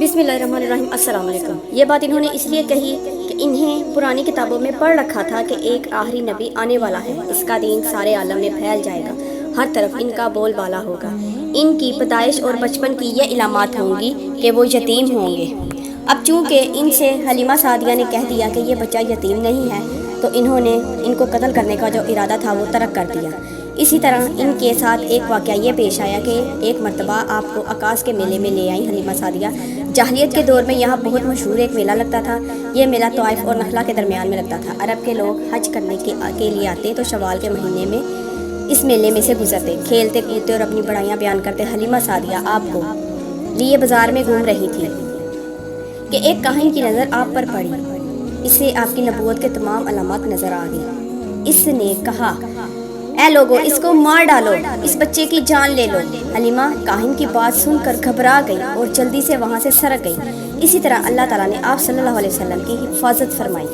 बिस्मिल्लाहिर्रहमानिर्रहीम। अस्सलाम वालेकुम। ये बात इन्होंने इसलिए कही कि इन्हें पुरानी किताबों में पढ़ रखा था कि एक आखिरी नबी आने वाला है, इसका दीन सारे आलम में फैल जाएगा, हर तरफ इनका बोलबाला होगा, इनकी पैदाइश और बचपन की ये इलामात होंगी कि वो यतीम होंगे। अब चूँकि इनसे हलीमा सादिया ने कह दिया कि ये बच्चा यतीम नहीं है, तो इन्होंने इनको कत्ल करने का जो इरादा था वो तर्क कर दिया। इसी तरह इनके साथ एक वाक़या ये पेश आया कि एक मरतबा आपको अकास के मेले में ले आई हलीमा सादिया। जाहिलियत के दौर में यहाँ बहुत मशहूर एक मेला लगता था। ये मेला तवाइफ और नखला के दरमियान में लगता था। अरब के लोग हज करने के लिए आते तो शवाल के महीने में इस मेले में से गुजरते, खेलते कूदते और अपनी बड़ाइयाँ बयान करते। हलीमा सादिया आपको लिए बाज़ार में घूम रही थी कि एक काहिन की नज़र आप पर पड़ी। इससे आपकी नबूवत के तमाम अलामत नज़र आ गई। इसने कहा, ऐ लोगो, इसको मार डालो, इस बच्चे की जान ले लो। हलीमा काहिन की बात सुनकर घबरा गई और जल्दी से वहाँ से सरक गई। इसी तरह अल्लाह ताला ने आप सल्लल्लाहु अलैहि वसल्लम की हिफाजत फरमाई।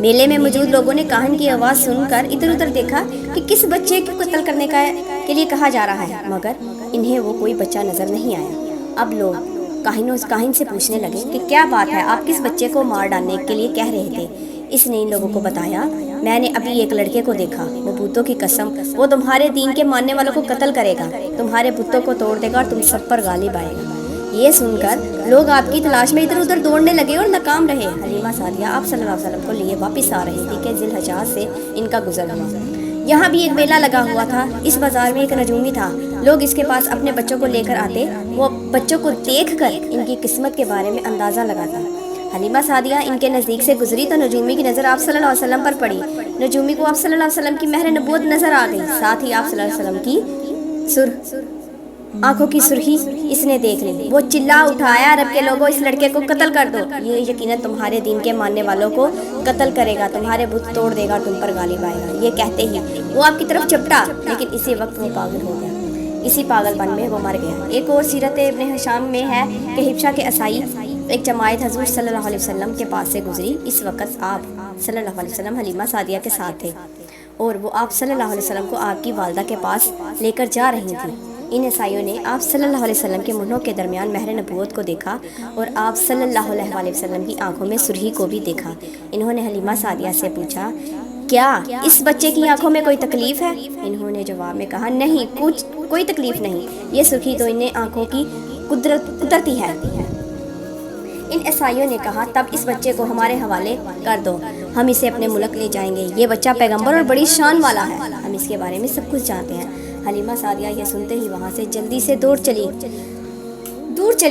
मेले में मौजूद लोगों ने काहिन की आवाज़ सुनकर इधर उधर देखा कि किस बच्चे को कत्ल करने के लिए कहा जा रहा है, मगर इन्हें वो कोई बच्चा नज़र नहीं आया। अब लोग काहिन से पूछने लगे कि क्या बात है, आप किस बच्चे को मार डालने के लिए कह रहे थे। इसने इन लोगों को बताया, मैंने अभी एक लड़के को देखा, वो बुतों की कसम, वो तुम्हारे दीन के मानने वालों को कत्ल करेगा, तुम्हारे बुतों को तोड़ देगा और तुम सब पर गालिब आएगा। ये सुनकर लोग आपकी तलाश में इधर उधर दौड़ने लगे और नाकाम रहे। हलीमा सादिया आप सल्लल्लाहु अलैहि वसल्लम को लिए वापस आ रही थी कि ज़िल-हज्जा से इनका गुजर हुआ। यहाँ भी एक मेला लगा हुआ था। इस बाज़ार में एक नजूमी था। लोग इसके पास अपने बच्चों को लेकर आते। वो बच्चों को देखकर इनकी किस्मत के बारे में अंदाज़ा लगाता। हलीमा सादिया इनके नज़दीक से गुजरी तो नजूमी की नज़र आप सल्लल्लाहु अलैहि वसल्लम पर पड़ी। नजूमी को आप सल्लल्लाहु अलैहि वसल्लम की महर नबूवत नज़र आ गई। साथ ही आप सल्लल्लाहु अलैहि वसल्लम की आंखों की सुर्खी इसने देख ली। वो चिल्ला उठाया, अरब के लोगों, इस लड़के को कत्ल कर दो, ये यकीनन तुम्हारे दीन के मानने वालों को कत्ल करेगा, तुम्हारे बुत तोड़ देगा, तुम पर गालिब आएगा। ये कहते ही वो आपकी तरफ झपटा, लेकिन इसी वक्त वो पागल हो गया। इसी पागलपन में वो मर गया। एक और सीरत इब्न हिशाम में है कि हिब्शा के असाई एक जमायत हजूर सल्लल्लाहु अलैहि वसल्लम के पास से गुजरी। इस वक्त आप सल्लल्लाहु अलैहि वसल्लम हलीमा सादिया के साथ थे और वो आप सल्लल्लाहु अलैहि वसल्लम को आपकी वालदा के पास लेकर जा रही थी। इन ईसाइयों ने आप सल्लल्लाहु अलैहि वसल्लम के मुंहों के दरमियान महर नबूवत को देखा और आप सल्लल्लाहु अलैहि वसल्लम की आंखों में सुर्खी को भी देखा। इन्होंने हलीमा सादिया से पूछा, क्या इस बच्चे की आंखों में कोई तकलीफ़ है? इन्होंने जवाब में कहा, नहीं, कोई तकलीफ़ नहीं, ये सुर्खी तो इन्हें आंखों की कुदरती है। इन ईसाइयों ने कहा, तब इस बच्चे को हमारे हवाले कर दो, हम इसे अपने मुल्क ले जाएंगे। ये बच्चा पैगंबर और बड़ी शान वाला है, हम इसके बारे में सब कुछ जानते हैं। हलीमा सादिया ये सुनते ही वहाँ से जल्दी से दूर चली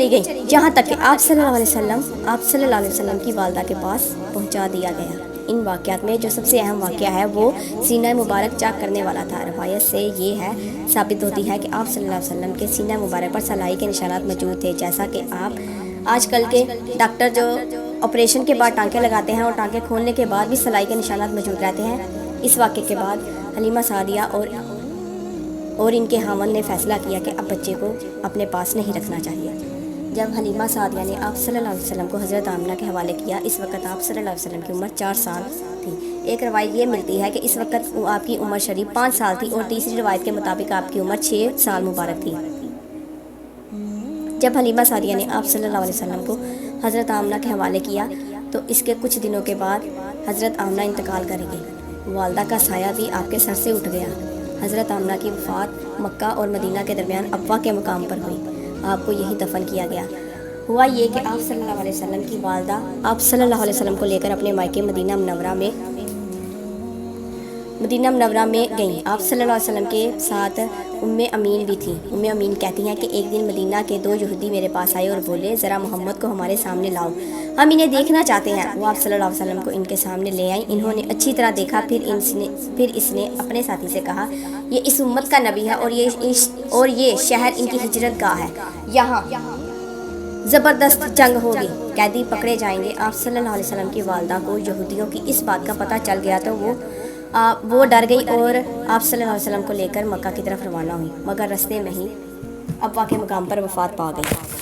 गई, जहाँ तक कि आप सल्लल्लाहु अलैहि वसल्लम की वालदा के पास पहुँचा दिया गया। इन वाक़यात में जो सबसे अहम वाक़या है वो सीना मुबारक चाक करने वाला था। रवायत से ये है साबित होती है कि आप सल्लल्लाहु अलैहि वसल्लम के सीना मुबारक पर सलाई के निशानात मौजूद थे। जैसा कि आप आजकल के डॉक्टर जो ऑपरेशन के बाद टाँके लगाते हैं और टाँके खोलने के बाद भी सलाई के निशानात मौजूद रहते हैं। इस वाक़े के बाद हलीमा सादिया और इनके हामन ने फ़ैसला किया कि अब बच्चे को अपने पास नहीं रखना चाहिए। जब हलीमा सादिया ने आप सल्लल्लाहु अलैहि वसल्लम को हज़रत आमिना के हवाले किया, इस वक्त आप सल्लल्लाहु अलैहि वसल्लम की उम्र 4 साल थी। एक रवायत ये मिलती है कि इस वक्त आपकी उम्र शरीफ 5 साल थी और तीसरी रवायत के मुताबिक आपकी उम्र 6 साल मुबारक थी। जब हलीमा सादिया ने आप सल्लल्लाहु अलैहि वसल्लम को हज़रत आमिना के हवाले किया तो इसके कुछ दिनों के बाद हज़रत आमिना इंतकाल कर गई। वालदा का साया भी आपके सर से उठ गया। हज़रत आमिना की वफ़ात मक्का और मदीना के दरमियान अब्वा के मकाम पर हुई। आपको यही दफन किया गया। हुआ ये कि आप सल्लल्लाहु अलैहि वसल्लम की वालदा आप सल्लल्लाहु अलैहि वसल्लम को लेकर अपने मायके मदीना मुनव्वरा में गईं। आप सल्लल्लाहु अलैहि वसल्लम के साथ उम्मे अमीन भी थी। उम्मे अमीन कहती हैं कि एक दिन मदीना के 2 यहूदी मेरे पास आए और बोले, ज़रा मोहम्मद को हमारे सामने लाओ, हम इन्हें देखना चाहते हैं। वो आप सल्लल्लाहु अलैहि वसल्लम को इनके सामने ले आई। इन्होंने अच्छी तरह देखा। फिर इसने अपने साथी से कहा, ये इस उम्मत का नबी है और ये शहर इनकी हिजरत गाह है, यहाँ ज़बरदस्त जंग होगी, कैदी पकड़े जाएंगे। आप सल्लल्लाहु अलैहि वसल्लम की वालदा को यहूदियों की इस बात का पता चल गया तो वो डर गई और आप सल्लल्लाहु अलैहि वसल्लम को लेकर मक्का की तरफ रवाना हुई, मगर रास्ते में ही अब्वा के मकाम पर वफ़ात पा गई।